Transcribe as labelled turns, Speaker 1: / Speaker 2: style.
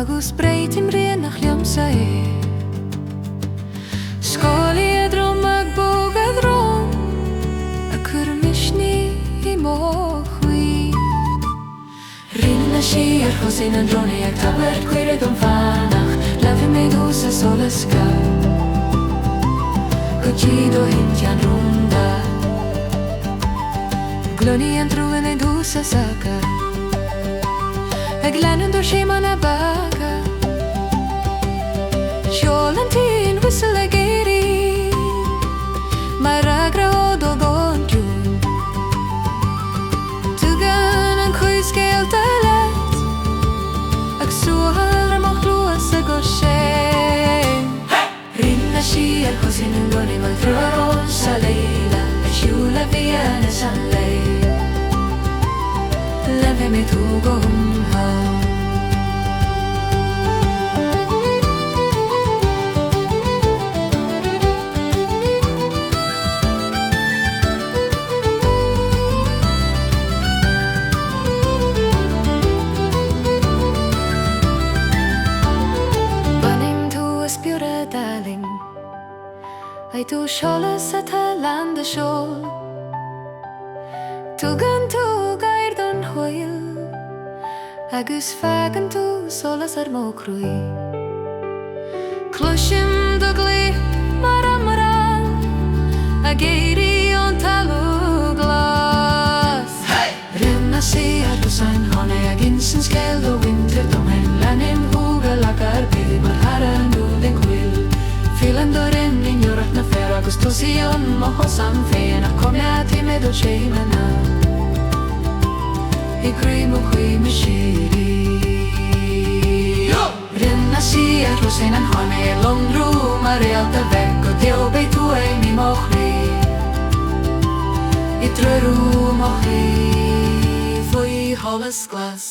Speaker 1: Agus braithim Rian nach liomsa Scáil éadrom ag bogadh a cuireadh misnigh mo choí Rinne sí chosáin an drone ag tabhairt cuireadh fanacht Leanfaidh úsa solas Scáil Go tíad ó hintean rúnda Glóní an trúin é dúsa saca Ag leanúin dúir sé man a baga Seol an tín whistle ag éirí Mar agra ó dul gontiú Tugan an chuí Scáil leat Ag suahal ramach luas a go sé Rinne sí chosáin an gcónaí mal trúrón sa leila Ag Siúlaim is an lei Leanfaidh tú go romham Ai tú solas a talan de seol Tugan tú gair don hwyl Agus fagan tú solas ar mo chroí Cloisim do glé mar A géirí on talú glas Rinne sí ar chosáin chonaigh ag insan Scáil do winter domhain Leanfaidh húgal ag ar bíd mar haran dúdin chhuil Filan do rin in imeacht na fér agus tosíon mo chosáin féin Ach comiad imeacht ó sé mana I chroí mo chuí me sírí Rinne sí ar chosáin an chonaigh londrú mar réalta bheith Go deobé tú éimí mo chroí I trúrú mo chroí faoi solas glas